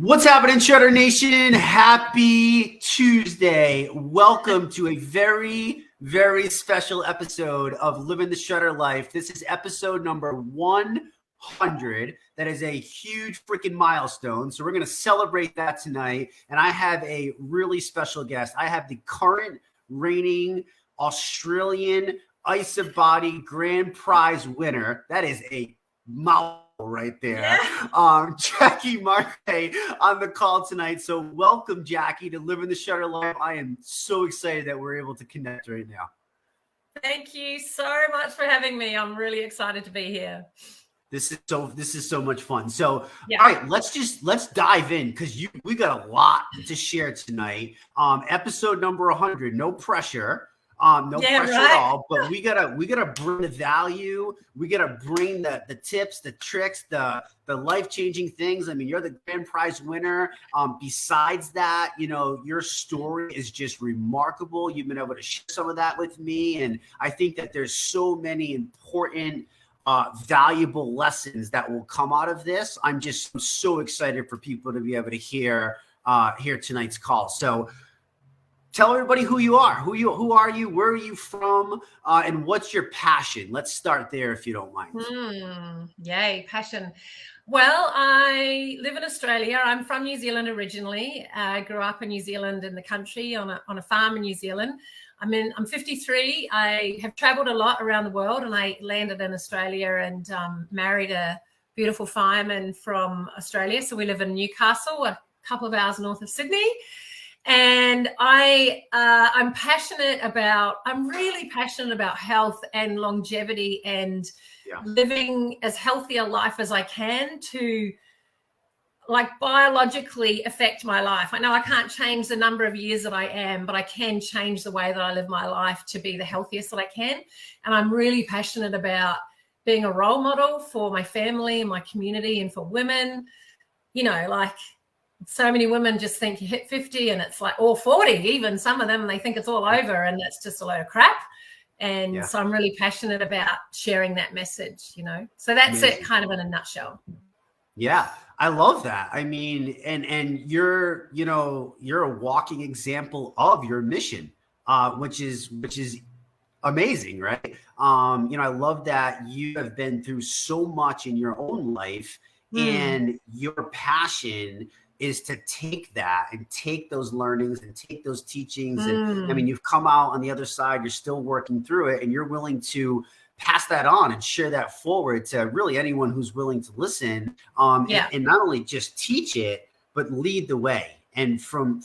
What's happening, Shutter Nation? Happy Tuesday. Welcome to a very, very special episode of Living the Shutter Life. This is episode number 100. That is a huge freaking milestone. So we're going to celebrate that tonight. And I have a really special guest. I have the current reigning Australian Isabody Grand Prize winner. That is a mouthful right there. Yeah. Jacqui Mackley on the call tonight. So welcome, Jacqui, to Living the Shutter Life. I am so excited that we're able to connect right now. Thank you so much for having me. I'm really excited to be here. This is so much fun. So, yeah. All right, let's dive in because we got a lot to share tonight. Episode number 100, no pressure. No pressure at all, but we gotta bring the value. We gotta bring the tips, the tricks, the life-changing things. I mean, you're the grand prize winner. Besides that, you know, your story is just remarkable. You've been able to share some of that with me, and I think that there's so many important, valuable lessons that will come out of this. I'm so excited for people to be able to hear tonight's call. So, tell everybody who you are. Who are you? Where are you from? And what's your passion? Let's start there, if you don't mind. Yay, passion. Well, I live in Australia. I'm from New Zealand originally. I grew up in New Zealand, in the country, on a farm in New Zealand. I'm 53. I have traveled a lot around the world, and I landed in Australia and married a beautiful fireman from Australia. So we live in Newcastle, a couple of hours north of Sydney. And I'm really passionate about health and longevity and living as healthy a life as I can to like biologically affect my life. I know I can't change the number of years that I am, but I can change the way that I live my life to be the healthiest that I can. And I'm really passionate about being a role model for my family and my community and for women, you know, like, so many women just think you hit 50 and it's like, or 40, even some of them, they think it's all over and that's just a load of crap. And so I'm really passionate about sharing that message, you know. So that's amazing. It kind of in a nutshell. Yeah, I love that. I mean, and you're a walking example of your mission, which is amazing, right? I love that you have been through so much in your own life and your passion is to take that and take those learnings and take those teachings. And I mean, you've come out on the other side, you're still working through it, and you're willing to pass that on and share that forward to really anyone who's willing to listen. And not only just teach it, but lead the way. And from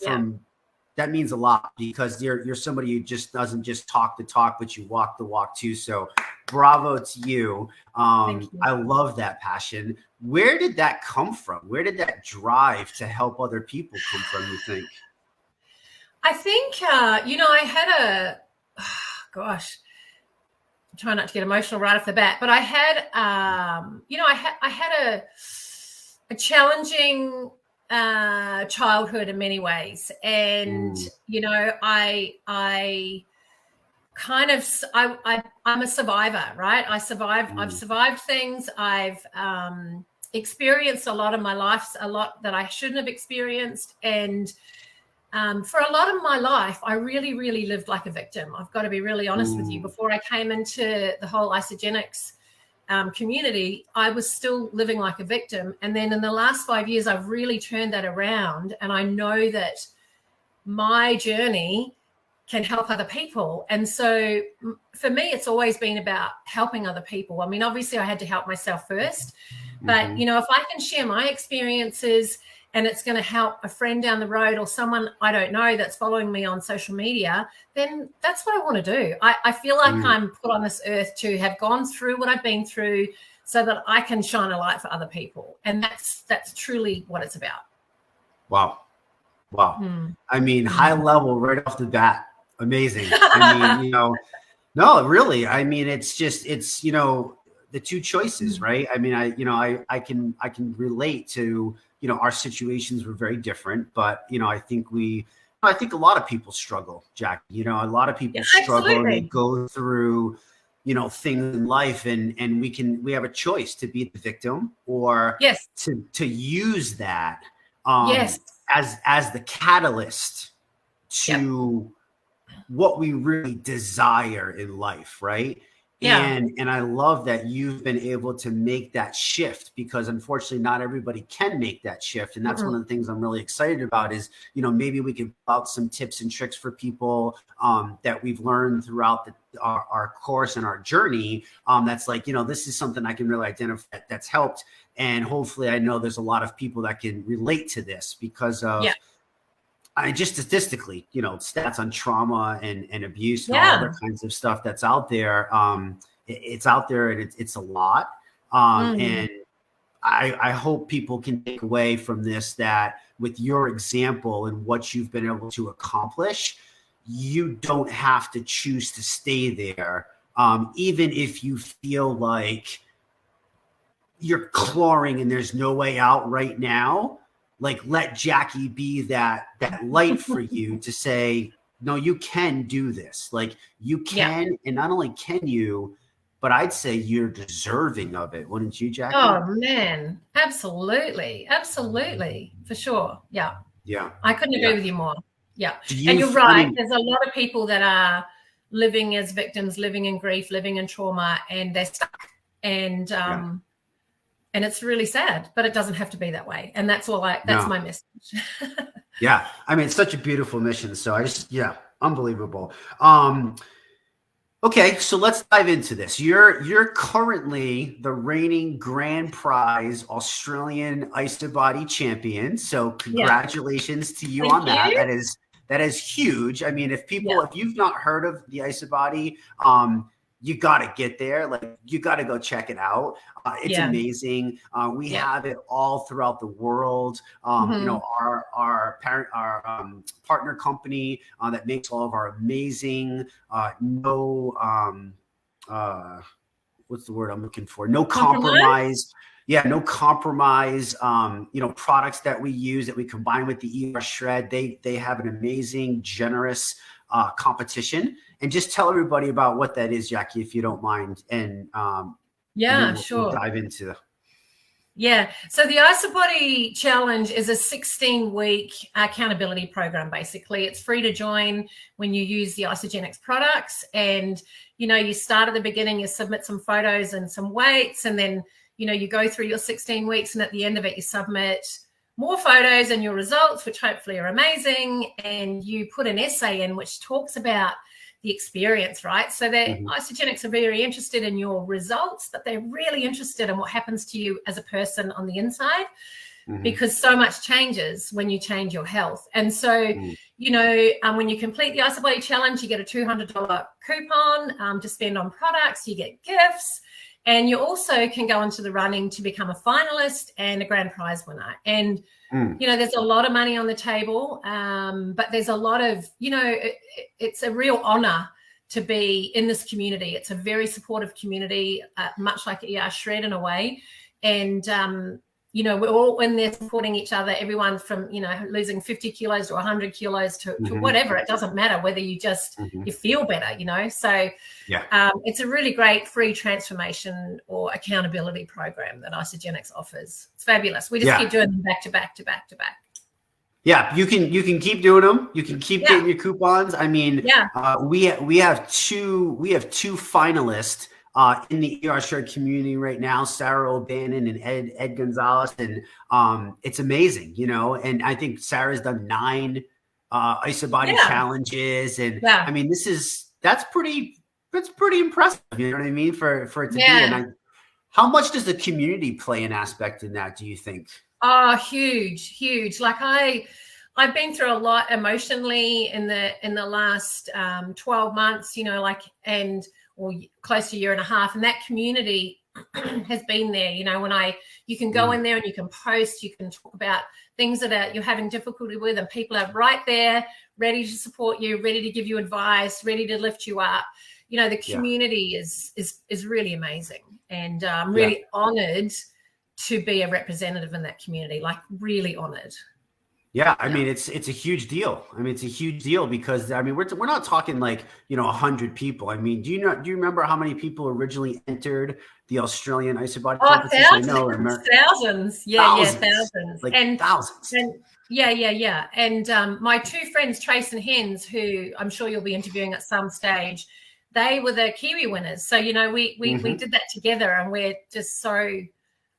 that means a lot because you're somebody who just doesn't just talk the talk, but you walk the walk too. So bravo to you. Thank you. I love that passion. Where did that come from? Where did that drive to help other people come from, you think? I think, I had I'm trying not to get emotional right off the bat, but I had, I had a challenging childhood in many ways. And, I'm a survivor, right? I've survived things. I've experienced a lot in my life, a lot that I shouldn't have experienced. And for a lot of my life, I really, really lived like a victim. I've got to be really honest with you. Before I came into the whole isogenics community, I was still living like a victim. And then in the last 5 years, I've really turned that around. And I know that my journey can help other people. And so for me, it's always been about helping other people. I mean, obviously I had to help myself first, but if I can share my experiences and it's going to help a friend down the road or someone I don't know that's following me on social media, then that's what I want to do. I feel like I'm put on this earth to have gone through what I've been through so that I can shine a light for other people. And that's truly what it's about. Wow. I mean, high level right off the bat. Amazing. I mean, no, really. I mean, it's the two choices, right? I mean, I can relate to, our situations were very different, but, I think a lot of people struggle, Jacqui. A lot of people struggle and they go through, things in life and we have a choice to be the victim or to use that Yes. as the catalyst to what we really desire in life, right? Yeah. And I love that you've been able to make that shift, because unfortunately not everybody can make that shift. And that's one of the things I'm really excited about is, you know, maybe we can pull out some tips and tricks for people that we've learned throughout our course and our journey. That's like, you know, this is something I can really identify that's helped. And hopefully I know there's a lot of people that can relate to this because of, just statistically, you know, stats on trauma and abuse and all other kinds of stuff that's out there. It's out there and it's a lot. And I hope people can take away from this that with your example and what you've been able to accomplish, you don't have to choose to stay there. Even if you feel like you're clawing and there's no way out right now, like let Jacqui be that light for you to say, no, you can do this. Like you can, and not only can you, but I'd say you're deserving of it. Wouldn't you, Jacqui? Oh man, absolutely. Absolutely. For sure. Yeah. Yeah. I couldn't agree with you more. Yeah. And you're right. There's a lot of people that are living as victims, living in grief, living in trauma, and they're stuck. And it's really sad, but it doesn't have to be that way. And that's my message. Yeah. I mean, it's such a beautiful mission. So unbelievable. Okay. So let's dive into this. You're currently the reigning grand prize Australian Isabody champion. So congratulations to you on that. That is huge. I mean, if you've not heard of the Isabody, you got to get there. Like you got to go check it out. It's amazing. We have it all throughout the world. You know, our partner company that makes all of our amazing, what's the word I'm looking for? No compromise. Yeah, no compromise. You know, products that we use that we combine with the ER shred. They have an amazing, generous competition. And just tell everybody about what that is, Jacqui, if you don't mind. And we'll dive into. Yeah. So the Isabody Challenge is a 16-week accountability program. Basically, it's free to join when you use the Isagenix products. And you know, you start at the beginning, you submit some photos and some weights, and then you know you go through your 16 weeks, and at the end of it, you submit more photos and your results, which hopefully are amazing. And you put an essay in which talks about the experience, right? So that Isagenix are very interested in your results, but they're really interested in what happens to you as a person on the inside, because so much changes when you change your health. And so, you know, when you complete the Isabody Challenge, you get a $200 coupon to spend on products, you get gifts, and you also can go into the running to become a finalist and a grand prize winner. And you know, there's a lot of money on the table, but there's a lot of, you know, it's a real honor to be in this community. It's a very supportive community, much like ER Shred in a way. And, you know, we're all in there supporting each other, everyone from, you know, losing 50 kilos to 100 kilos to whatever. It doesn't matter whether you just, you feel better, you know. So it's a really great free transformation or accountability program that Isagenix offers. It's fabulous. We just keep doing them back to back to back to back. Yeah, you can keep doing them. You can keep getting your coupons. I mean, we have two finalists in the ER Shred community right now, Sarah O'Bannon and Ed Gonzalez. And it's amazing, you know, and I think Sarah's done 9 Isabody challenges. And I mean, that's pretty impressive. You know what I mean? For it to be. And how much does the community play an aspect in that, do you think? Oh, huge. Like I've been through a lot emotionally in the last 12 months, you know, or close to a year and a half. And that community has been there, you know, you can go in there and you can post, you can talk about things that you're having difficulty with, and people are right there, ready to support you, ready to give you advice, ready to lift you up. You know, the community is really amazing. And I'm really honored to be a representative in that community, like really honored. Yeah, I mean it's a huge deal. I mean it's a huge deal because I mean we're not talking like 100 people. I mean, do you remember how many people originally entered the Australian Isabody competition? Thousands, thousands. Thousands. Like thousands. And yeah. And my two friends, Trace and Hens, who I'm sure you'll be interviewing at some stage, they were the Kiwi winners. So we did that together, and we're just so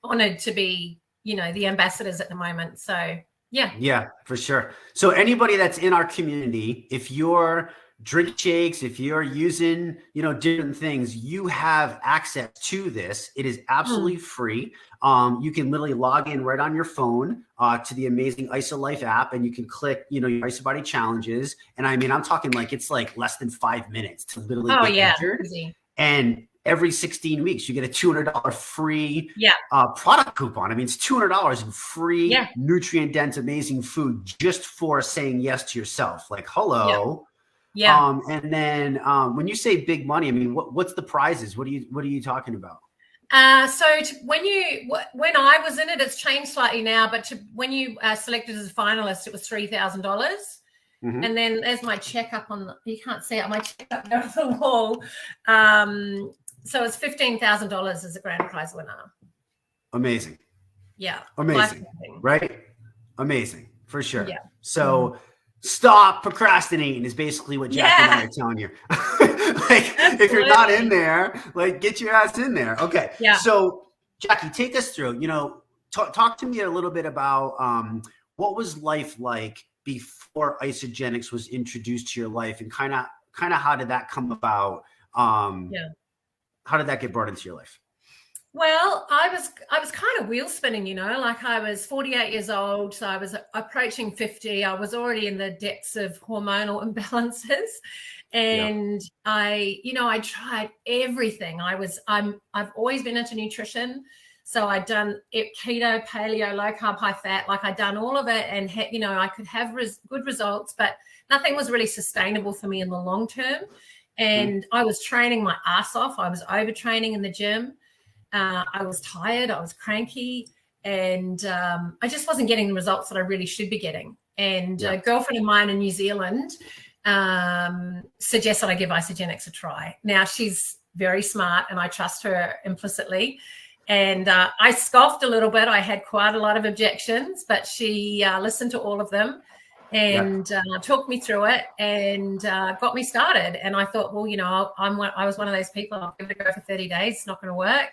honored to be the ambassadors at the moment. So. Yeah, for sure. So anybody that's in our community, if you're drink shakes, if you're using, different things, you have access to this. It is absolutely free. You can literally log in right on your phone to the amazing IsaLife app, and you can click, your Isabody challenges. And I mean, I'm talking like it's like less than 5 minutes to literally get entered. Easy. And every 16 weeks, you get a $200 free product coupon. I mean, it's $200 in free, nutrient-dense, amazing food just for saying yes to yourself. Like, hello. Yeah. And then when you say big money, I mean, what's the prizes? What are you talking about? When I was in it, it's changed slightly now. But when you selected as a finalist, it was $3,000. Mm-hmm. And then there's my checkup you can't see it, my checkup there on the wall. So it's $15,000 as a grand prize winner. Amazing. Yeah. Amazing. Right? Amazing. For sure. Yeah. So stop procrastinating is basically what Jacqui and I are telling you. Like, absolutely. If you're not in there, like, get your ass in there. Okay. Yeah. So Jacqui, take us through, talk to me a little bit about what was life like before Isagenix was introduced to your life, and kind of how did that come about? How did that get brought into your life? Well, I was kind of wheel spinning, like I was 48 years old. So I was approaching 50. I was already in the depths of hormonal imbalances. And I tried everything. I've always been into nutrition. So I'd done keto, paleo, low carb, high fat, like I'd done all of it, and I could have good results, but nothing was really sustainable for me in the long term. And I was training my ass off. I was overtraining in the gym. I was tired. I was cranky, and I just wasn't getting the results that I really should be getting. And a girlfriend of mine in New Zealand suggested I give Isagenix a try. Now, she's very smart, and I trust her implicitly. And I scoffed a little bit. I had quite a lot of objections, but she listened to all of them and talked me through it and got me started. And I thought, well, I was one of those people, I'll give it a go for 30 days. It's not going to work.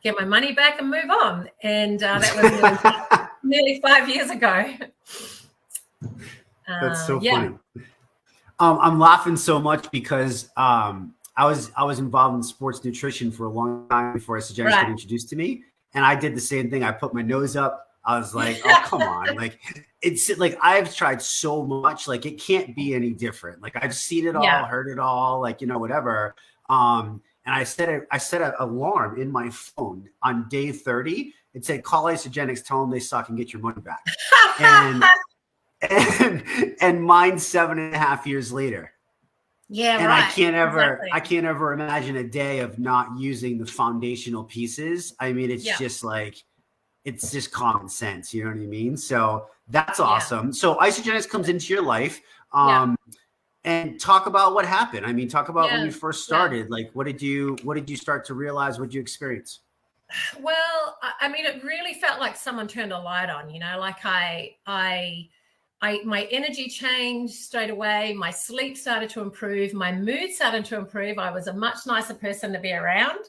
Get my money back and move on. And that was nearly 5 years ago. That's so funny. I'm laughing so much because I was involved in sports nutrition for a long time before Isagenix got introduced to me. And I did the same thing. I put my nose up. I was like, oh, come on. Like, it's like, I've tried so much, like, it can't be any different. Like, I've seen it all, heard it all, like, whatever. And I set an alarm in my phone on day 30. It said, call Isagenix, tell them they suck and get your money back. and mine 7.5 years later. Yeah, and I can't ever imagine a day of not using the foundational pieces. I mean, it's just like, it's just common sense. You know what I mean? So that's awesome. So Isagenix comes into your life, and talk about what happened. I mean, talk about when you first started. Like, what did you start to realize? What did you experience? Well, I mean, it really felt like someone turned a light on. Like my energy changed straight away. My sleep started to improve. My mood started to improve. I was a much nicer person to be around.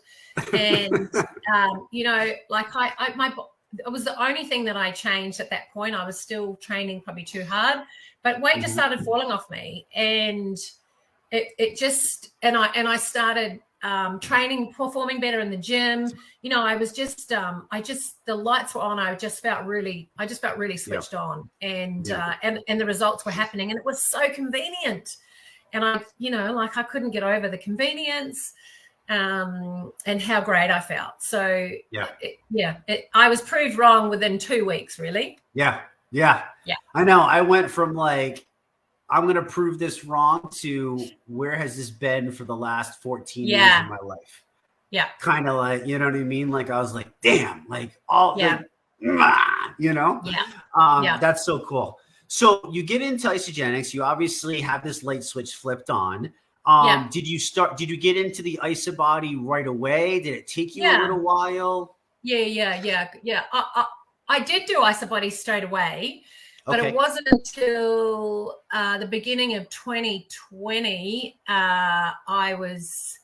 And, it was the only thing that I changed at that point. I was still training probably too hard, but weight just started falling off me. And I started training, performing better in the gym. I was just, the lights were on. I just felt really switched on, and the results were happening, and it was so convenient. And I couldn't get over the convenience, and how great I felt. So I was proved wrong within 2 weeks, really. Yeah. I know. I went from like, I'm going to prove this wrong to where has this been for the last 14 years of my life? Yeah. Kind of like, you know what I mean? Like, I was like, damn, like all, that's so cool. So you get into isogenics. You obviously have this light switch flipped on. Did you get into the Isabody right away? Did it take you a little while? Yeah. I did do Isabody straight away, but it wasn't until the beginning of 2020. I was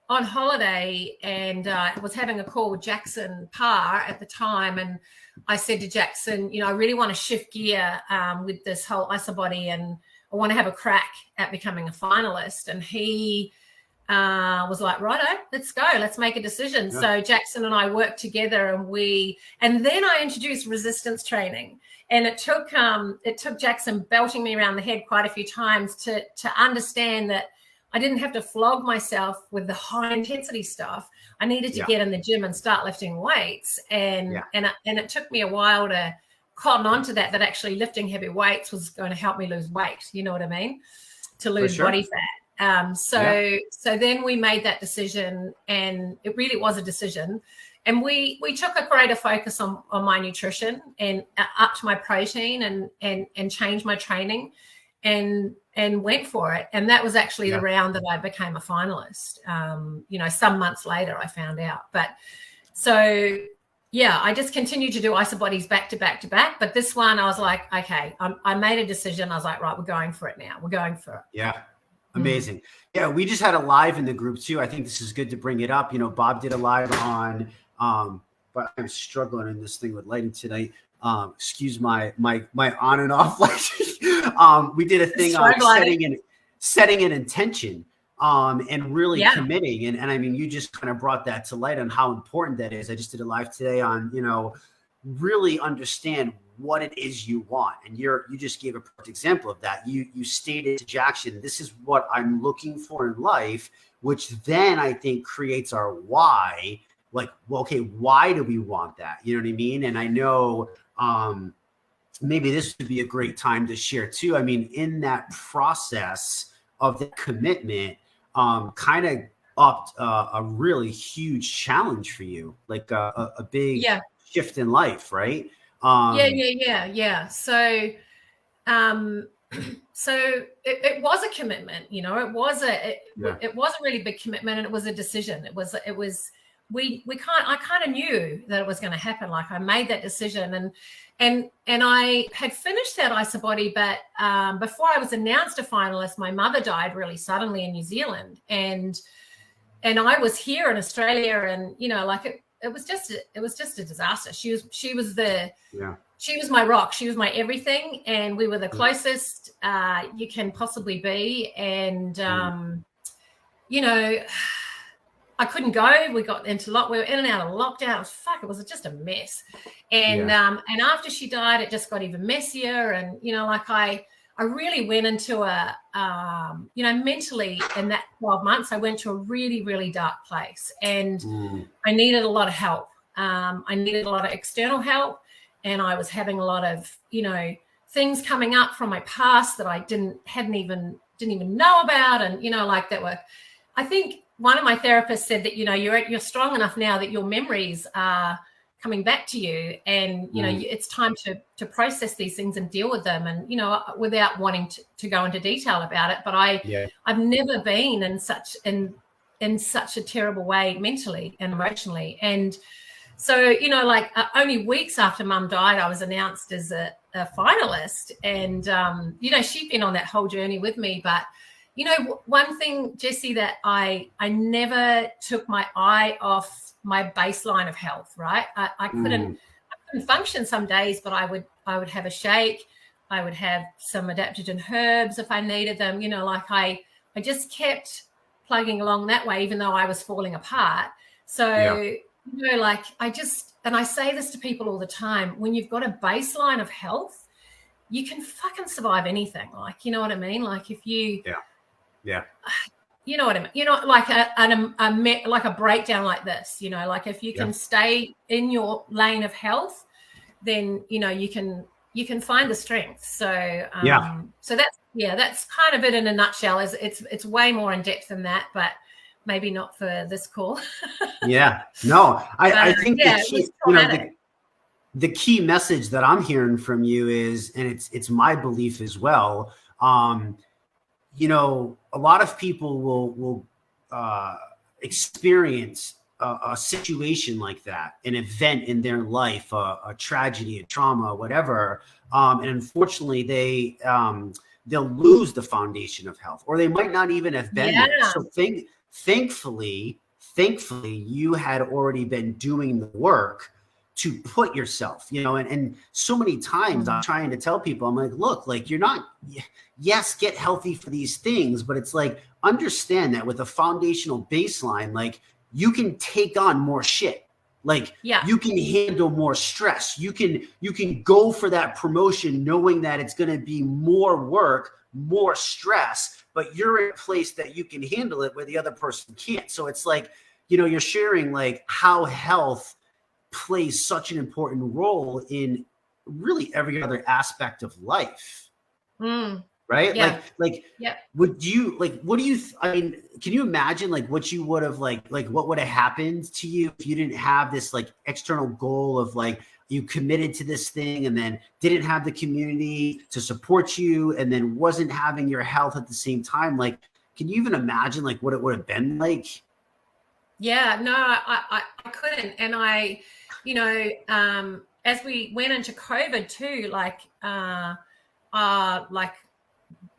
on holiday and I was having a call with Jackson Parr at the time, and I said to Jackson, I really want to shift gear with this whole Isabody, and I want to have a crack at becoming a finalist. And he was like, righto, let's go, let's make a decision. Yeah. So Jackson and I worked together, and then I introduced resistance training, and it took Jackson belting me around the head quite a few times to understand that I didn't have to flog myself with the high intensity stuff. I needed to get in the gym and start lifting weights. And it took me a while to cotton on to that actually lifting heavy weights was going to help me lose weight. You know what I mean? To lose body fat. So then we made that decision, and it really was a decision. And we took a greater focus on my nutrition and upped my protein and changed my training and went for it. And that was actually the round that I became a finalist. Some months later I found out. But so, I just continued to do Isabodies back to back to back. But this one I was like, okay, I made a decision. I was like, right, we're going for it now. We're going for it. Yeah. Amazing. Yeah, we just had a live in the group too. I think this is good to bring it up. Bob did a live on, but I'm struggling in this thing with lighting tonight. Excuse my on and off lighting. We did a thing on setting an intention, and really committing. And I mean, you just kind of brought that to light on how important that is. I just did a live today on, really understand what it is you want. And you just gave a perfect example of that. You stated to Jackson, this is what I'm looking for in life, which then I think creates our why. Like, well, okay, why do we want that? You know what I mean? And I know maybe this would be a great time to share too. I mean, in that process of the commitment, kind of upped a really huge challenge for you, like a big shift in life, right? Yeah. So, it was a commitment, it was a really big commitment, and it was a decision. I kind of knew that it was going to happen. Like, I made that decision, and I had finished that Isabody, but before I was announced a finalist, my mother died really suddenly in New Zealand, and I was here in Australia, and it was just a disaster. She was my rock. She was my everything, and we were the closest you can possibly be. And I couldn't go. We got into we were in and out of lockdown. It was just a mess. And and after she died, it just got even messier. And I really went into a mentally in that 12 months, I went to a really, really dark place, and I needed a lot of help. I needed a lot of external help, and I was having a lot of things coming up from my past that I didn't even know about, and that were. I think one of my therapists said that you're strong enough now that your memories are coming back to you, and it's time to process these things and deal with them, and without wanting to go into detail about it. But I've never been in such a terrible way mentally and emotionally. And so only weeks after Mum died, I was announced as a finalist, and she'd been on that whole journey with me. But one thing, Jessie, that I never took my eye off my baseline of health, right? I couldn't function some days, but I would have a shake. I would have some adaptogen herbs if I needed them. I just kept plugging along that way, even though I was falling apart. So, and I say this to people all the time, when you've got a baseline of health, you can fucking survive anything. You know what I mean? If you... Yeah. You know what I mean? Like a breakdown like this, if you can stay in your lane of health, then, you can find the strength. So, so that's kind of it in a nutshell. It's way more in depth than that, but maybe not for this call. No, I think the key, the key message that I'm hearing from you is, and it's my belief as well. You know, a lot of people will experience a situation like that, an event in their life, a tragedy, a trauma, whatever, and unfortunately they'll lose the foundation of health, or they might not even have been there. So thankfully, you had already been doing the work to put yourself, you know, and so many times I'm trying to tell people, I'm like, look, like you're not, yes, get healthy for these things, but it's like, understand that with a foundational baseline, like you can take on more shit. Like you can handle more stress. You can go for that promotion knowing that it's going to be more work, more stress, but you're in a place that you can handle it where the other person can't. So it's like, you know, you're sharing like how health plays such an important role in really every other aspect of life. Right? Yeah. Would you like, what do you, I mean, can you imagine like what you would have like what would have happened to you if you didn't have this like external goal of like, you committed to this thing and then didn't have the community to support you and then wasn't having your health at the same time? Like, can you even imagine like what it would have been like? Yeah, no, I couldn't. And I, you know, as we went into COVID too, like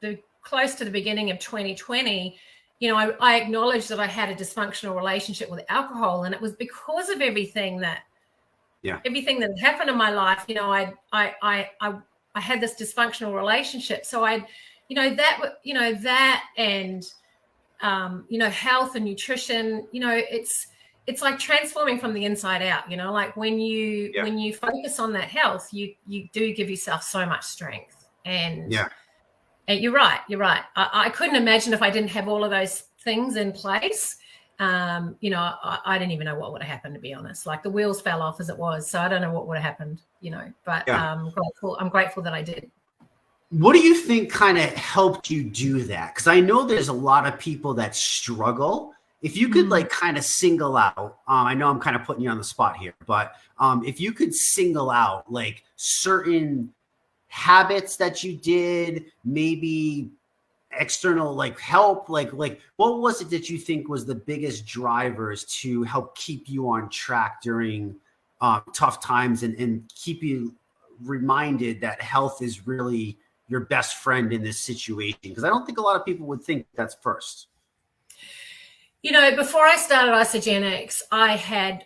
the close to the beginning of 2020, you know, I acknowledged that I had a dysfunctional relationship with alcohol, and it was because of everything that had happened in my life. You know, I had this dysfunctional relationship. So and health and nutrition, you know, it's like transforming from the inside out, you know, like when you focus on that health, you do give yourself so much strength. And you're right. I couldn't imagine if I didn't have all of those things in place. You know, I didn't even know what would have happened, to be honest. Like the wheels fell off as it was. So I don't know what would have happened, you know, but I'm grateful that I did. What do you think kind of helped you do that? Because I know there's a lot of people that struggle. If you could like kind of single out, I know I'm kind of putting you on the spot here, but if you could single out like certain habits that you did, maybe external like help, like what was it that you think was the biggest drivers to help keep you on track during tough times and keep you reminded that health is really your best friend in this situation? Because I don't think a lot of people would think that's first. You know, before I started Isogenics, I had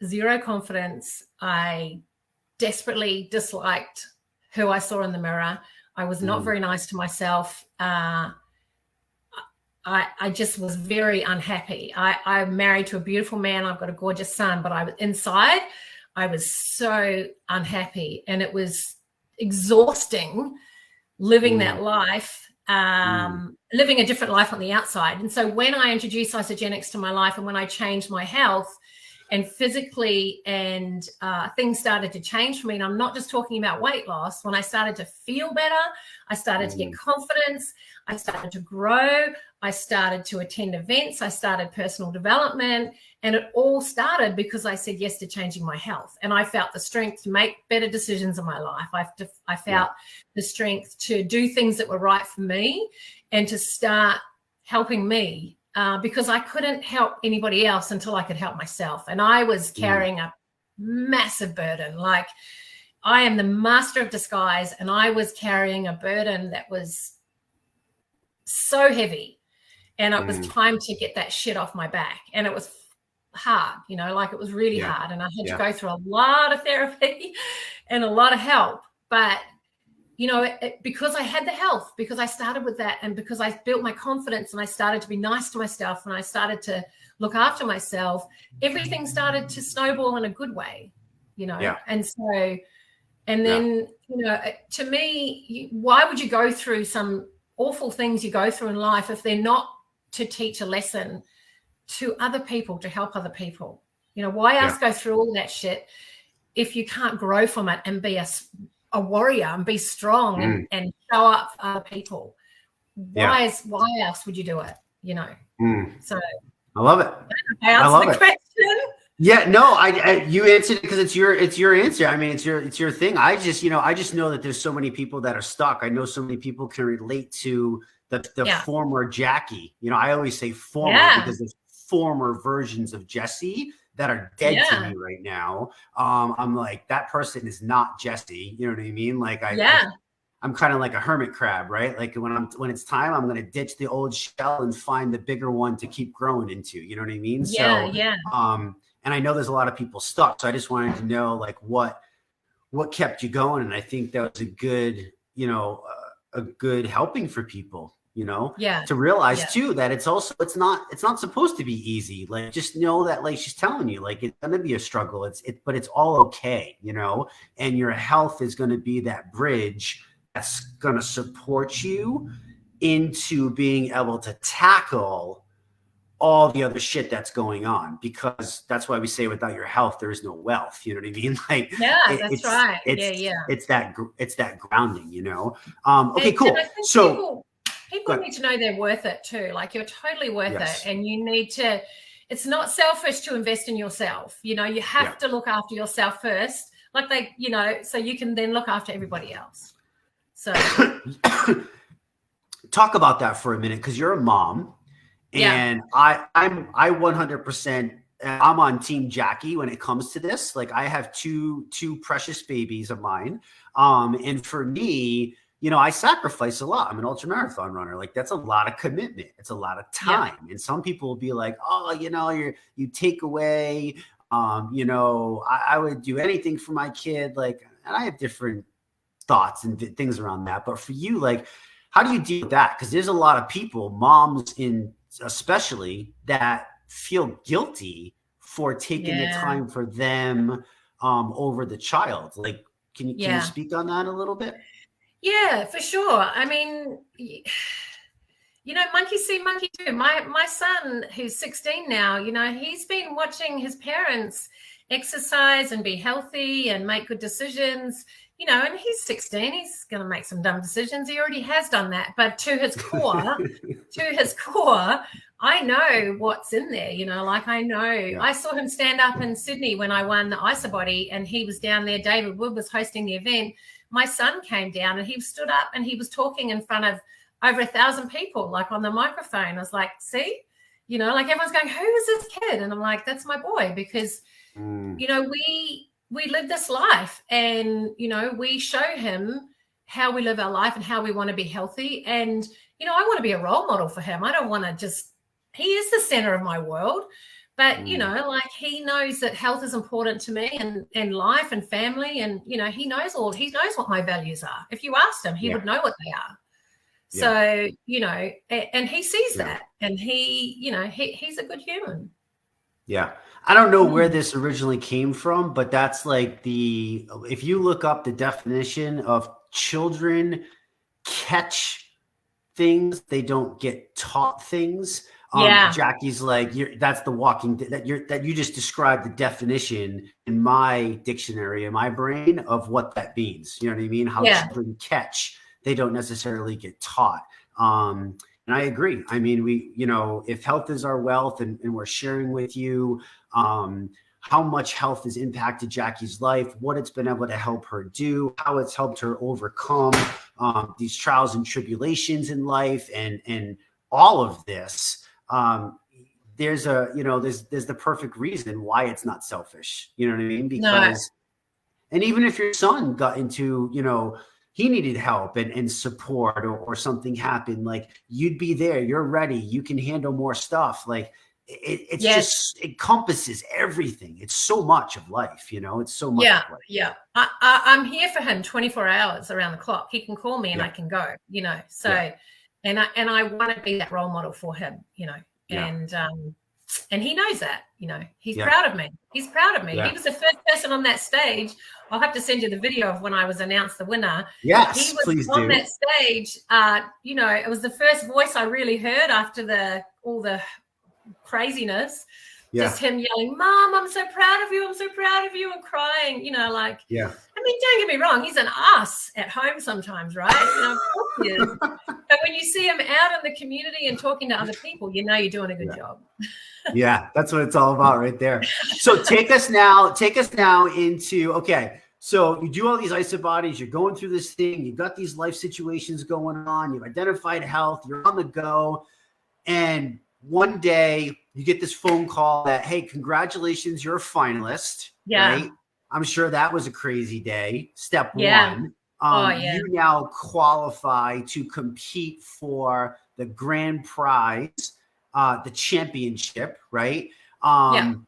zero confidence. I desperately disliked who I saw in the mirror. I was not very nice to myself. I just was very unhappy. I'm married to a beautiful man. I've got a gorgeous son, but inside, I was so unhappy, and it was exhausting living that life, living a different life on the outside. And so when I introduced Isogenics to my life and when I changed my health and physically and things started to change for me, and I'm not just talking about weight loss, when I started to feel better, I started to get confidence, I started to grow, I started to attend events, I started personal development, and it all started because I said yes to changing my health. And I felt the strength to make better decisions in my life. I felt the strength to do things that were right for me and to start helping me because I couldn't help anybody else until I could help myself. And I was carrying a massive burden. Like, I am the master of disguise, and I was carrying a burden that was so heavy. And it was time to get that shit off my back. And it was hard, you know, like it was really hard. And I had to go through a lot of therapy and a lot of help. But, you know, because I had the health, because I started with that, and because I built my confidence and I started to be nice to myself and I started to look after myself, everything started to snowball in a good way, you know. And so, and then, you know, to me, why would you go through some awful things you go through in life if they're not to teach a lesson to other people, to help other people? You know, why else go through all that shit if you can't grow from it and be a warrior and be strong and show up for other people? Why else would you do it? You know? So I love it. I answered the question. Yeah, no, you answered it because it's your answer. I mean, it's your thing. I just know that there's so many people that are stuck. I know so many people can relate to the former Jacqui. I always say former because there's former versions of Jesse that are dead to me right now. I'm like, that person is not Jesse. You know what I mean? Like I'm kind of like a hermit crab, right? Like when it's time, I'm going to ditch the old shell and find the bigger one to keep growing into. You know what I mean? And I know there's a lot of people stuck. So I just wanted to know like what kept you going. And I think that was a good, a good helping for people, to realize too, that it's not supposed to be easy. Like, just know that, like she's telling you, like, it's going to be a struggle. But it's all okay, and your health is going to be that bridge that's going to support you into being able to tackle all the other shit that's going on, because that's why we say without your health, there is no wealth. You know what I mean? Like, that's right. It's that grounding, Okay, cool. So people need to know they're worth it too. Like, you're totally worth it. And you need to, it's not selfish to invest in yourself. You have to look after yourself first, like so you can then look after everybody else. So talk about that for a minute, because you're a mom. And I'm 100%. I'm on Team Jacqui when it comes to this. Like, I have two precious babies of mine, and for me, I sacrifice a lot. I'm an ultramarathon runner. Like, that's a lot of commitment. It's a lot of time. And some people will be like, oh, you take away. I would do anything for my kid. Like, and I have different thoughts and things around that. But for you, like, how do you deal with that? Because there's a lot of people, moms especially, that feel guilty for taking the time for them over the child. Like, can you speak on that a little bit? Yeah, for sure. I mean, monkey see, monkey do. My son, who's 16 now, he's been watching his parents exercise and be healthy and make good decisions. And he's 16, he's going to make some dumb decisions. He already has done that. But to his core, I know what's in there, like I know. I saw him stand up in Sydney when I won the Isabody, and he was down there. David Wood was hosting the event. My son came down and he stood up and he was talking in front of over 1,000 people, like on the microphone. I was like, see, like everyone's going, who is this kid? And I'm like, that's my boy, because, we live this life, and, we show him how we live our life and how we want to be healthy. And, I want to be a role model for him. I don't want to he is the center of my world, but, like, he knows that health is important to me, and life and family. And, he knows what my values are. If you asked him, he would know what they are. So, and he sees that, and he's a good human. Yeah. I don't know where this originally came from, but that's like if you look up the definition of children catch things, they don't get taught things. Jacqui's like, that's the walking, that you just described the definition in my dictionary, in my brain, of what that means. You know what I mean? How children catch, they don't necessarily get taught. And I agree. I mean, if health is our wealth, and we're sharing with you how much health has impacted Jacqui's life, what it's been able to help her do, how it's helped her overcome these trials and tribulations in life, and all of this, there's the perfect reason why it's not selfish. You know what I mean? Because, and even if your son got into, he needed help and support, or something happened, like, you'd be there, you're ready, you can handle more stuff. Like, it's just encompasses everything. It's so much of life, it's so much of life. I'm here for him 24 hours around the clock. He can call me and I can go, so and I want to be that role model for him, and he knows that, he's proud of me. He's proud of me. He was the first person on that stage. I'll have to send you the video of when I was announced the winner. Yes, he was please on do. That stage. It was the first voice I really heard after all the craziness. just him yelling, "Mom, I'm so proud of you. I'm so proud of you," and crying, you know, like, yeah. I mean, don't get me wrong. He's an ass at home sometimes, right? You know, of course he is. But when you see him out in the community and talking to other people, you know you're doing a good job. Yeah, that's what it's all about right there. So take us now into, okay, so you do all these Isabodies, you're going through this thing, you've got these life situations going on, you've identified health, you're on the go, and one day you get this phone call that, hey, congratulations, you're a finalist. Yeah. Right? I'm sure that was a crazy day. Step one. You now qualify to compete for the grand prize, the championship, right? And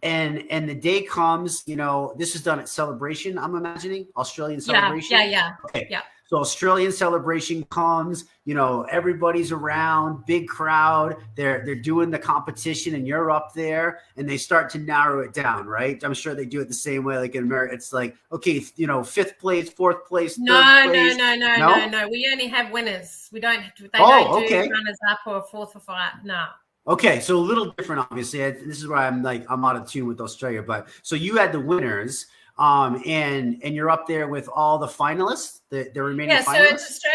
the day comes, you know, this is done at Celebration, I'm imagining, Australian Celebration. Okay. Yeah. So Australian Celebration comes, you know, everybody's around, big crowd. They're doing the competition, and you're up there, and they start to narrow it down, right? I'm sure they do it the same way, like in America. It's like, okay, you know, 5th place, 4th place, No. We only have winners. We don't. They don't do runners up or 4th or 5. No. Okay, so a little different, obviously. This is where I'm out of tune with Australia, but so you had the winners. And you're up there with all the finalists, the remaining finalists? So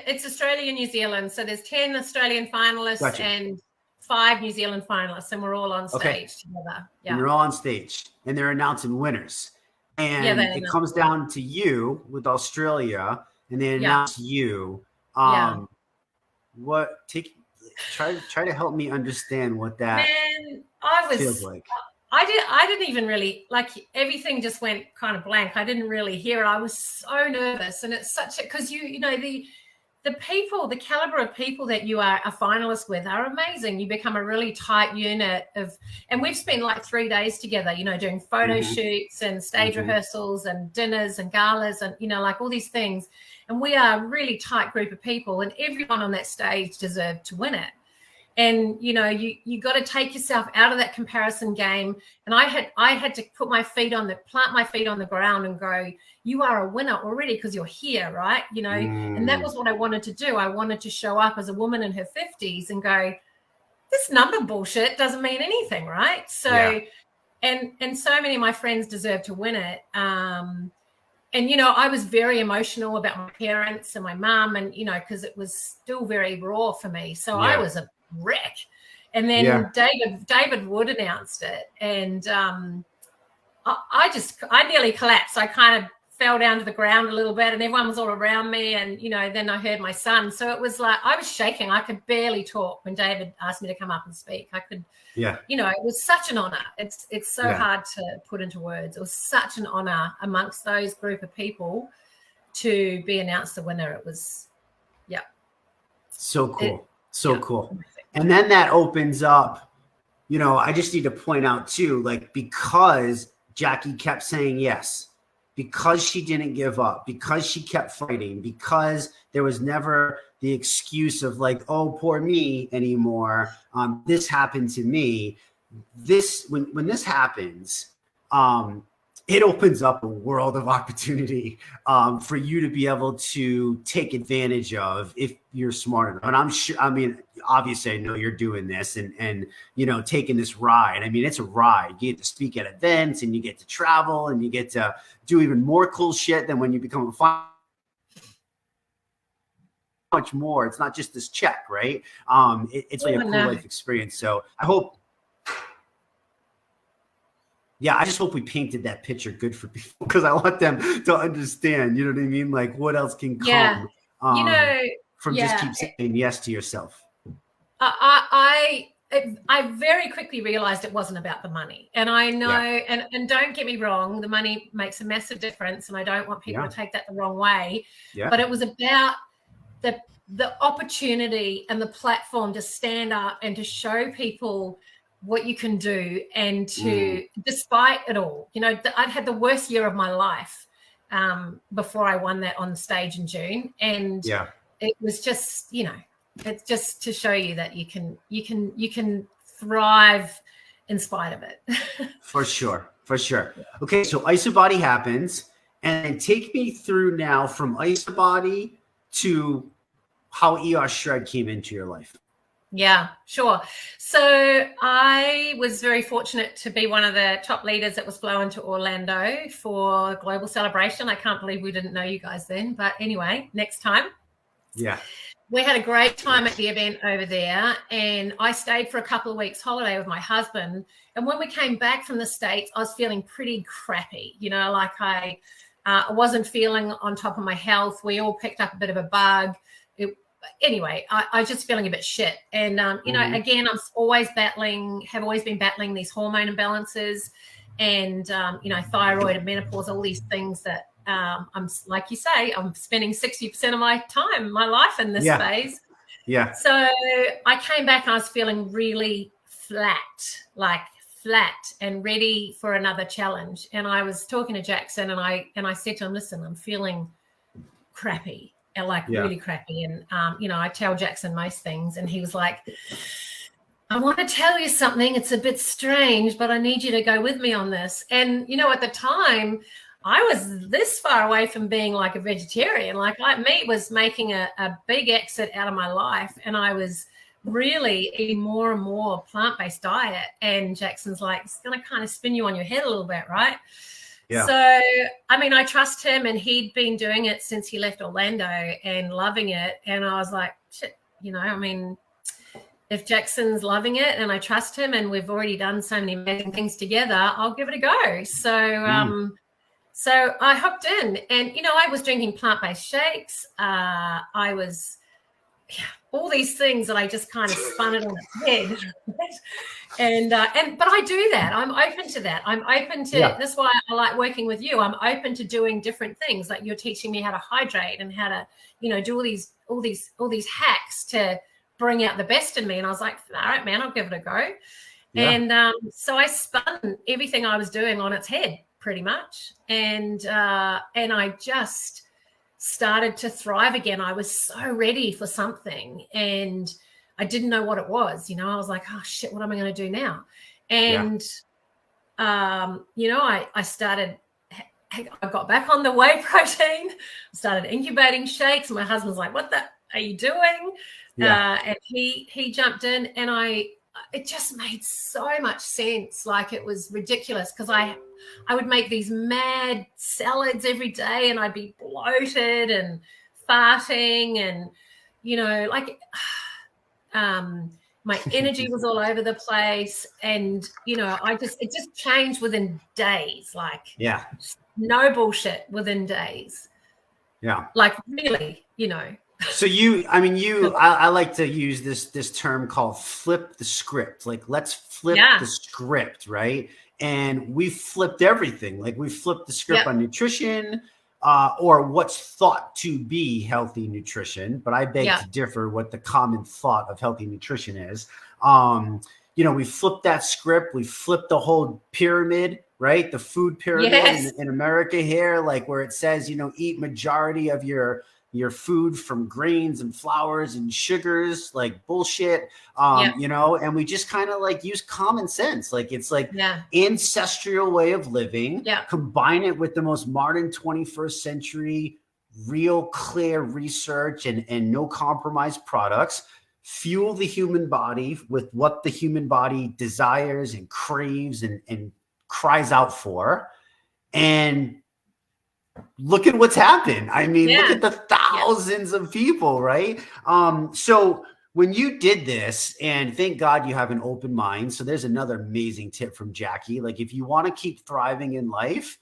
it's Australia, New Zealand. So there's 10 Australian finalists and 5 New Zealand finalists, and we're all on stage together. Yeah. And you're all on stage, and they're announcing winners. And it comes down to you with Australia, and they announce you. Try to help me understand what that feels like. I didn't even really, like, everything just went kind of blank. I didn't really hear it. I was so nervous, and it's such a, because you know, the people, the caliber of people that you are a finalist with are amazing. You become a really tight unit and we've spent like 3 days together, you know, doing photo shoots and stage rehearsals and dinners and galas and, you know, like all these things. And we are a really tight group of people, and everyone on that stage deserved to win it. And, you know, you got to take yourself out of that comparison game. And I had to plant my feet on the ground and go, you are a winner already because you're here, right? You know, and that was what I wanted to do. I wanted to show up as a woman in her 50s and go, this number bullshit doesn't mean anything, right? So, and so many of my friends deserve to win it. And, you know, I was very emotional about my parents and my mum, and, you know, because it was still very raw for me. So I was a wreck. And then David Wood announced it, and I nearly collapsed. I kind of fell down to the ground a little bit, and everyone was all around me, and, you know, then I heard my son. So it was like I was shaking. I could barely talk when David asked me to come up and speak. I could, you know, it was such an honor. It's so hard to put into words. It was such an honor amongst those group of people to be announced the winner. It was so cool. Cool. And then that opens up, you know, I just need to point out too, like, because Jacqui kept saying yes, because she didn't give up, because she kept fighting, because there was never the excuse of like, oh, poor me anymore. This happened to me. When this happens, it opens up a world of opportunity for you to be able to take advantage of if you're smart enough. And I'm sure, I mean, obviously I know you're doing this and, you know, taking this ride. I mean, it's a ride. You get to speak at events, and you get to travel, and you get to do even more cool shit than when you become a finalist. Much more. It's not just this check, right? It's like a cool life experience. So I hope, I just hope we painted that picture good for people, because I want them to understand, you know what I mean? Like, what else can come you know, from just keep saying yes to yourself. I very quickly realized it wasn't about the money. And I know, and don't get me wrong, the money makes a massive difference, and I don't want people to take that the wrong way. But it was about the opportunity and the platform to stand up and to show people what you can do, and to, despite it all, you know, I'd had the worst year of my life before I won that on stage in June. And it was just, you know, it's just to show you that you can thrive in spite of it. For sure. Okay, so Isabody happens, and take me through now from Isabody to how ER Shred came into your life. Yeah, sure. So I was very fortunate to be one of the top leaders that was flown to Orlando for global celebration. I can't believe we didn't know you guys then, but anyway, next time. Yeah. We had a great time at the event over there, and I stayed for a couple of weeks holiday with my husband. And when we came back from the States, I was feeling pretty crappy, like I wasn't feeling on top of my health. We all picked up a bit of a bug. Anyway, I was just feeling a bit shit. And, again, have always been battling these hormone imbalances and, thyroid and menopause, all these things that I'm, like you say, I'm spending 60% of my life in this phase. Yeah. So I came back and I was feeling really flat and ready for another challenge. And I was talking to Jackson and I said to him, listen, I'm feeling crappy. Really crappy. And, I tell Jackson most things. And he was like, I want to tell you something. It's a bit strange, but I need you to go with me on this. And, at the time, I was this far away from being like a vegetarian. Like meat was making a big exit out of my life. And I was really eating more and more plant-based diet. And Jackson's like, it's going to kind of spin you on your head a little bit, right? Yeah. So, I trust him, and he'd been doing it since he left Orlando and loving it. And I was like, shit, if Jackson's loving it and I trust him and we've already done so many amazing things together, I'll give it a go. So, so I hopped in and, I was drinking plant-based shakes. I was all these things that I just kind of spun it on its head. But I do that. I'm open to that. I'm open to that's why I like working with you. I'm open to doing different things. Like you're teaching me how to hydrate and how to, do all these hacks to bring out the best in me. And I was like, all right, man, I'll give it a go. Yeah. And so I spun everything I was doing on its head pretty much. And I just started to thrive again. I was so ready for something and I didn't know what it was. I was like, oh shit, what am I going to do now? And, I started, I got back on the whey protein, started incubating shakes. My husband's like, what the are you doing? Yeah. And he jumped in and it just made so much sense. Like it was ridiculous because I would make these mad salads every day and I'd be bloated and farting and, my energy was all over the place. And, it just changed within days, no bullshit within days. Yeah. Like really, So I like to use this term called flip the script. Like let's flip the script, right? And we flipped everything. Like we flipped the script on nutrition, or what's thought to be healthy nutrition. But I beg to differ what the common thought of healthy nutrition is. We flipped that script. We flipped the whole pyramid, right? The food pyramid in America here, like where it says, eat majority of your food from grains and flours and sugars, like bullshit, and we just kind of like use common sense. Like it's like ancestral way of living, combine it with the most modern 21st century, real clear research and no compromise products, fuel the human body with what the human body desires and craves and cries out for. And look at what's happened. Look at the thousands of people, right? So when you did this, and thank God you have an open mind. So there's another amazing tip from Jacqui. Like if you want to keep thriving in life,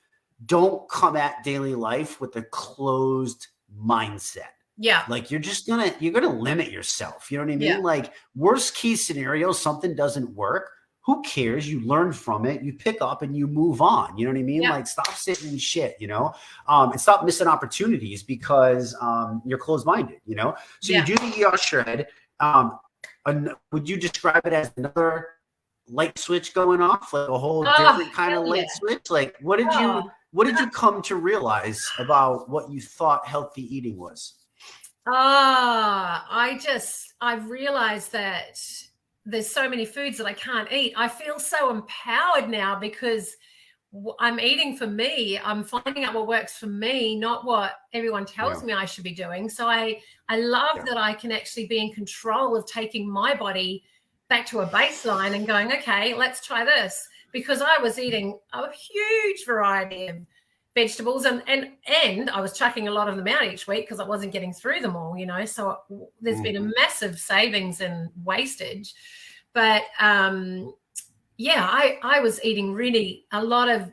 don't come at daily life with a closed mindset. Yeah. Like you're gonna limit yourself. You know what I mean? Yeah. Like worst case scenario, something doesn't work. Who cares? You learn from it, you pick up and you move on. You know what I mean? Yeah. Like stop sitting in shit, and stop missing opportunities because you're closed-minded, So you do the ER shred. Would you describe it as another light switch going off, like a whole different kind of light switch? Like what did you come to realize about what you thought healthy eating was? I've realized that there's so many foods that I can't eat. I feel so empowered now because I'm eating for me. I'm finding out what works for me, not what everyone tells me I should be doing. So I love that I can actually be in control of taking my body back to a baseline and going, okay, let's try this. Because I was eating a huge variety of vegetables and I was chucking a lot of them out each week because I wasn't getting through them all, you know. So there's been a massive savings and wastage. But I was eating really a lot of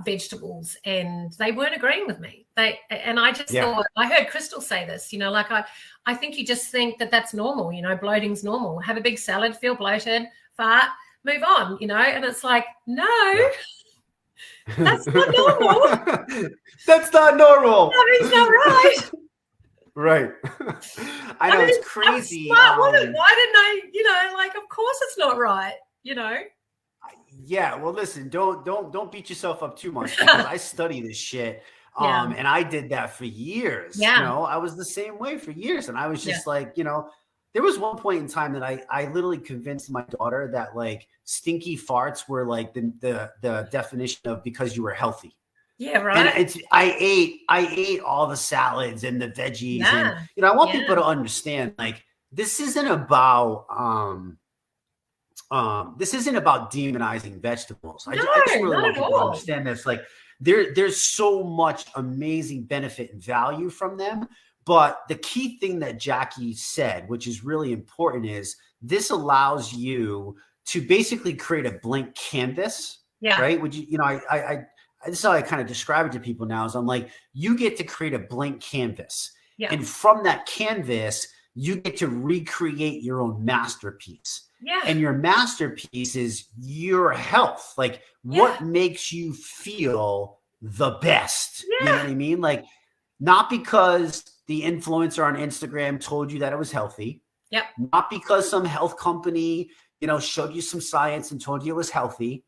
vegetables, and they weren't agreeing with me. I just thought, I heard Crystal say this, you know, like I think you just think that that's normal, you know, bloating's normal. Have a big salad, feel bloated, fart, move on, you know. And it's like, no, that's not normal. That's not normal. That is not right. Right. I know, it's crazy. I'm smart woman. Why didn't I, you know, like, of course it's not right, you know. Yeah, well, listen, don't beat yourself up too much, because I study this shit. And I did that for years. You know, I was the same way for years. And I was just like, you know, there was one point in time that I literally convinced my daughter that like stinky farts were like the definition of because you were healthy. Yeah, right. And I ate all the salads and the veggies. And you know, I want people to understand, like, this isn't about demonizing vegetables. I just really want people to understand this. Like, there's so much amazing benefit and value from them. But the key thing that Jacqui said, which is really important, is this allows you to basically create a blank canvas. Yeah. Right. Would you know, this is how I kind of describe it to people now, is I'm like, you get to create a blank canvas. Yeah. And from that canvas, you get to recreate your own masterpiece. Yeah. And your masterpiece is your health. Like, what makes you feel the best? Yeah. You know what I mean? Like, not because the influencer on Instagram told you that it was healthy. Yep. Not because some health company, you know, showed you some science and told you it was healthy.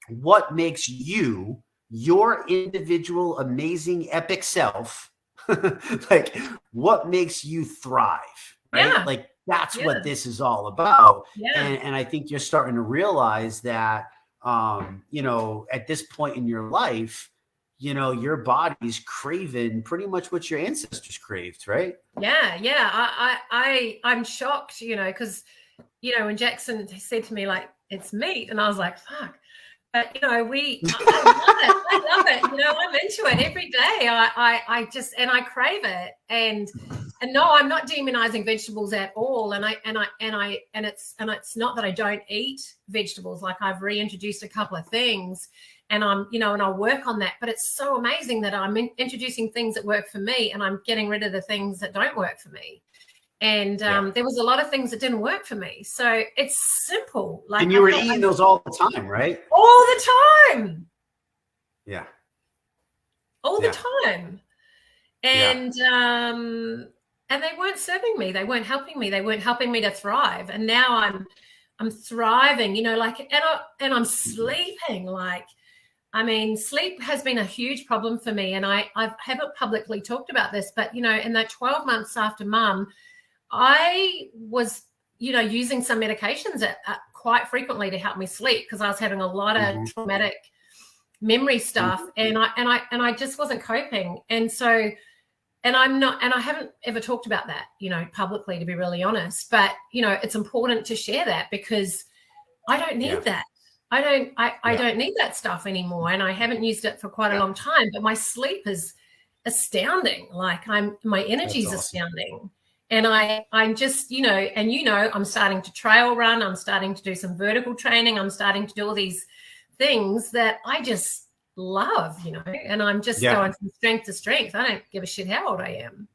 What makes you, your individual, amazing, epic self, like, what makes you thrive? Right? Yeah. Like, that's what this is all about. Yeah. And I think you're starting to realize that, you know, at this point in your life, you know, your body's craving pretty much what your ancestors craved, right? Yeah, yeah. I'm shocked, you know, because, you know, when Jackson said to me, like, it's meat, and I was like, fuck. But, you know, I love it. You know, I'm into it every day. I crave it. And no, I'm not demonizing vegetables at all. And it's not that I don't eat vegetables. Like, I've reintroduced a couple of things, and I'll work on that. But it's so amazing that I'm introducing things that work for me, and I'm getting rid of the things that don't work for me. And there was a lot of things that didn't work for me. So it's simple. Like, and you were eating those all the time, right? All the time. Yeah. All the time. And they weren't serving me. They weren't helping me. They weren't helping me to thrive. And now I'm thriving, you know, like, and I'm sleeping. Like, I mean, sleep has been a huge problem for me. And I haven't publicly talked about this, but, you know, in that 12 months after mum, I was, you know, using some medications quite frequently to help me sleep, because I was having a lot of traumatic memory stuff, and I just wasn't coping. And so, and I haven't ever talked about that, you know, publicly, to be really honest. But, you know, it's important to share that, because I don't need that. I don't need that stuff anymore, and I haven't used it for quite a long time. But my sleep is astounding. Like, my energy is astounding. And I'm just, you know, and, you know, I'm starting to trail run. I'm starting to do some vertical training. I'm starting to do all these things that I just love, you know, and I'm just going from strength to strength. I don't give a shit how old I am.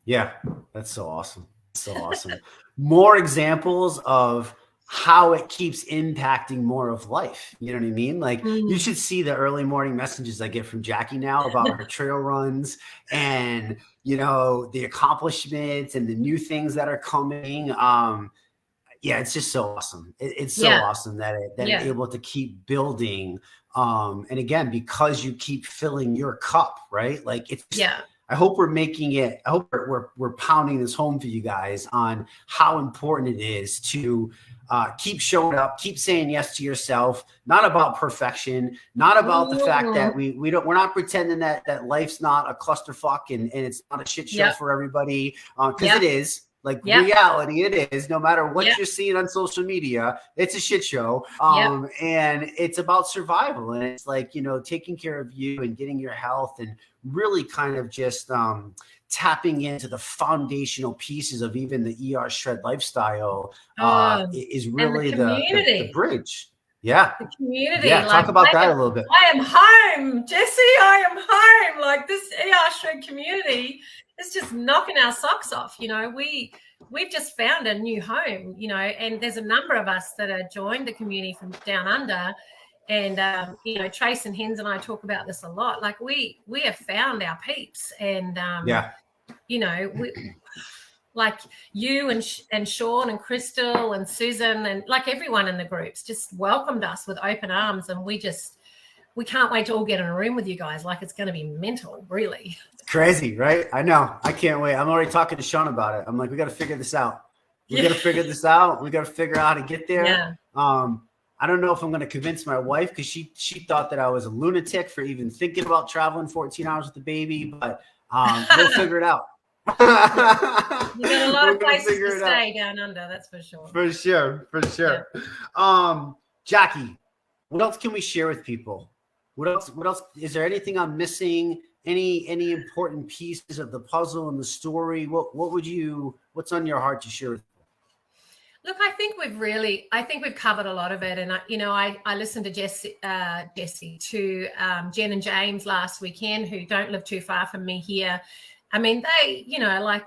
Yeah, that's so awesome. So awesome. More examples of how it keeps impacting more of life. You know what I mean? Like, you should see the early morning messages I get from Jacqui now about her trail runs, and, you know, the accomplishments and the new things that are coming. Yeah, it's just so awesome. It's so awesome that you're able to keep building. And again, because you keep filling your cup, right? Like, it's I hope we're making it. I hope we're pounding this home for you guys on how important it is to Keep showing up, keep saying yes to yourself, not about perfection, not about the fact that we're not pretending that life's not a clusterfuck and it's not a shit show for everybody. Cause it is. Like reality, it is. No matter what you're seeing on social media, it's a shit show. And it's about survival. And it's like, you know, taking care of you and getting your health and really kind of just tapping into the foundational pieces of even the ER Shred lifestyle is really the bridge. Yeah. The community. Yeah. Talk about that a little bit. I am home, Jesse. I am home. Like this ER Shred community is just knocking our socks off. You know, we've just found a new home, you know, and there's a number of us that are joined the community from down under. And, you know, Trace and Hens and I talk about this a lot. Like we have found our peeps and, you know, like you and Sean and Crystal and Susan and like everyone in the groups just welcomed us with open arms. And we can't wait to all get in a room with you guys. Like it's going to be mental, really. Crazy, right? I know. I can't wait. I'm already talking to Sean about it. I'm like, we got to figure this out. We got to figure this out. We got to figure out how to get there. Yeah. I don't know if I'm going to convince my wife because she thought that I was a lunatic for even thinking about traveling 14 hours with the baby, but we'll figure it out. You got a lot of places to stay down under, that's for sure. For sure. Yeah. Jacqui, what else can we share with people? What else? Is there anything I'm missing? Any important pieces of the puzzle and the story? What's on your heart to share with people? Look, I think we've covered a lot of it. And I listened to Jesse to Jen and James last weekend, who don't live too far from me here. I mean, they, you know, like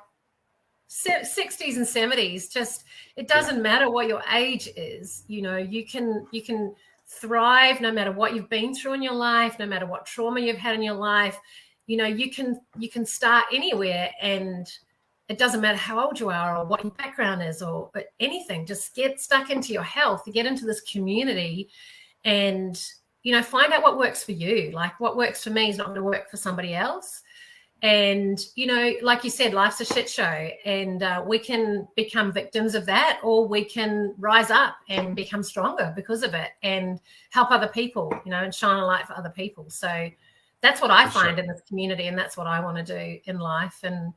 60s and 70s, just, it doesn't matter what your age is, you know, you can thrive no matter what you've been through in your life, no matter what trauma you've had in your life. You know, you can start anywhere, and it doesn't matter how old you are or what your background is or anything. Just get stuck into your health, get into this community, and, you know, find out what works for you. Like what works for me is not going to work for somebody else. And, you know, like you said, life's a shit show, and we can become victims of that, or we can rise up and become stronger because of it and help other people, you know, and shine a light for other people. So that's what I find in this community, and that's what I want to do in life. And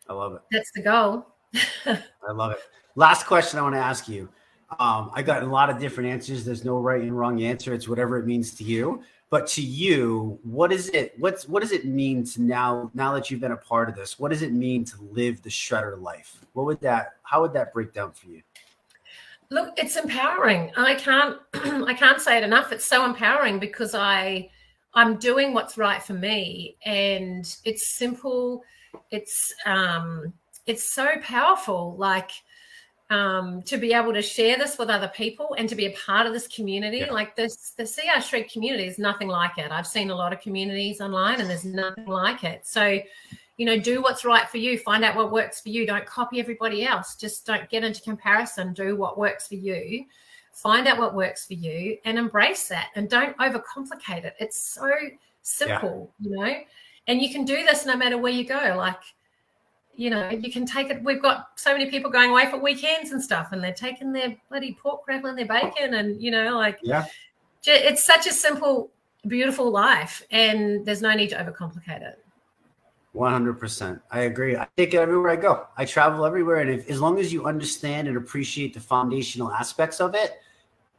I love it. That's the goal. I love it. Last question I want to ask you. I got a lot of different answers. There's no right and wrong answer. It's whatever it means to you. But to you, what is it? What does it mean to now that you've been a part of this? What does it mean to live the shredder life? How would that break down for you? Look, it's empowering. I can't say it enough. It's so empowering because I'm doing what's right for me, and it's simple. It's so powerful. Like, to be able to share this with other people and to be a part of this community. Like the CR Shred community is nothing like it. I've seen a lot of communities online and there's nothing like it. So, you know, do what's right for you. Find out what works for you. Don't copy everybody else. Just don't get into comparison. Do what works for you. Find out what works for you and embrace that, and don't overcomplicate it. It's so simple, you know, and you can do this no matter where you go. Like, you know, you can take it. We've got so many people going away for weekends and stuff, and they're taking their bloody pork crackle and their bacon, and, you know, like, it's such a simple, beautiful life, and there's no need to overcomplicate it. 100%. I agree. I take it everywhere I go. I travel everywhere, and as long as you understand and appreciate the foundational aspects of it,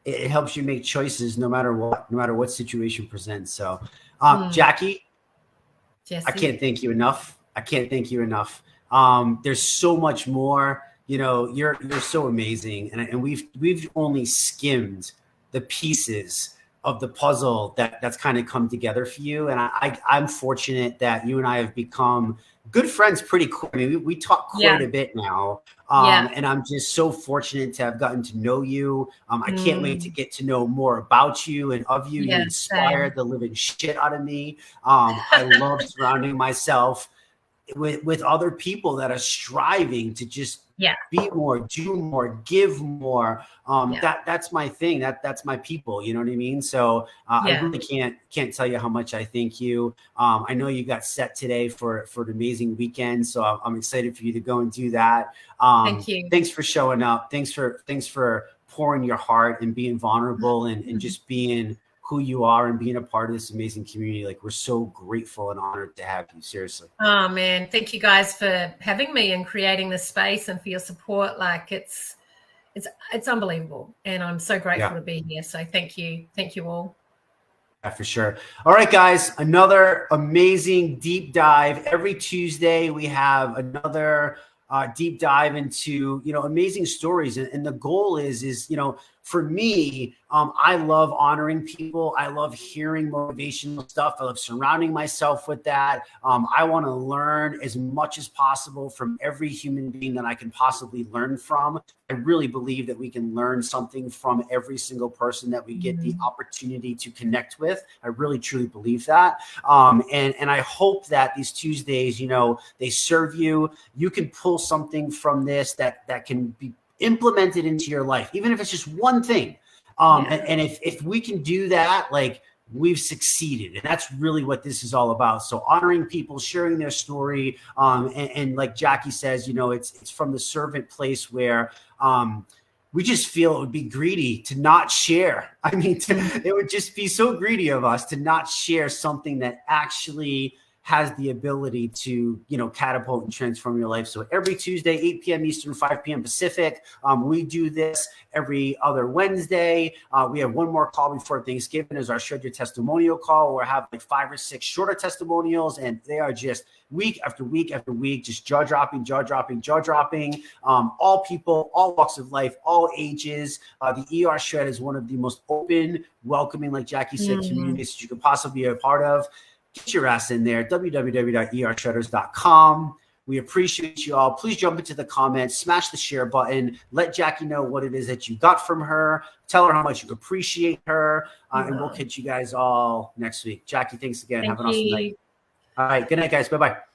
it helps you make choices no matter what situation presents. So, Jacqui, Jesse, I can't thank you enough. There's so much more. You know, you're so amazing, and we've only skimmed the pieces of the puzzle that's kind of come together for you. And I'm fortunate that you and I have become good friends pretty quick. I mean, we talk quite a bit now. And I'm just so fortunate to have gotten to know you. I can't wait to get to know more about you and of you. You inspired the living shit out of me. I love surrounding myself with other people that are striving to just be more, do more, give more. That's my thing. That's my people. You know what I mean? So I really can't tell you how much I thank you. I know you got set today for an amazing weekend, so I'm excited for you to go and do that. Thank you. Thanks for showing up. Thanks for pouring your heart and being vulnerable and just being who you are and being a part of this amazing community. Like, we're so grateful and honored to have you. Seriously. Oh man, thank you guys for having me and creating this space and for your support. Like, it's unbelievable, and I'm so grateful to be here. So thank you all. Yeah, for sure. All right, guys, another amazing deep dive. Every Tuesday we have another deep dive into, you know, amazing stories. And the goal is, you know, for me, I love honoring people. I love hearing motivational stuff. I love surrounding myself with that. I want to learn as much as possible from every human being that I can possibly learn from. I really believe that we can learn something from every single person that we get the opportunity to connect with. I really, truly believe that. And I hope that these Tuesdays, you know, they serve you. You can pull something from this that can be implemented into your life, even if it's just one thing. And if we can do that, like, we've succeeded. And that's really what this is all about. So honoring people, sharing their story. And like Jacqui says, you know, it's from the servant place where we just feel it would be greedy to not share. I mean, it would just be so greedy of us to not share something that actually has the ability to, you know, catapult and transform your life. So every Tuesday, 8 p.m. Eastern, 5 p.m. Pacific, we do this every other Wednesday. We have one more call before Thanksgiving is our Shred Your Testimonial call, where I have like 5 or 6 shorter testimonials, and they are just week after week after week, just jaw-dropping. All people, all walks of life, all ages. The ER Shred is one of the most open, welcoming, like Jacqui said, communities that you could possibly be a part of. Get your ass in there, www.ershredders.com. We appreciate you all. Please jump into the comments, smash the share button, let Jacqui know what it is that you got from her. Tell her how much you appreciate her, and we'll catch you guys all next week. Jacqui, thanks again. Have an awesome night. All right, good night, guys. Bye-bye.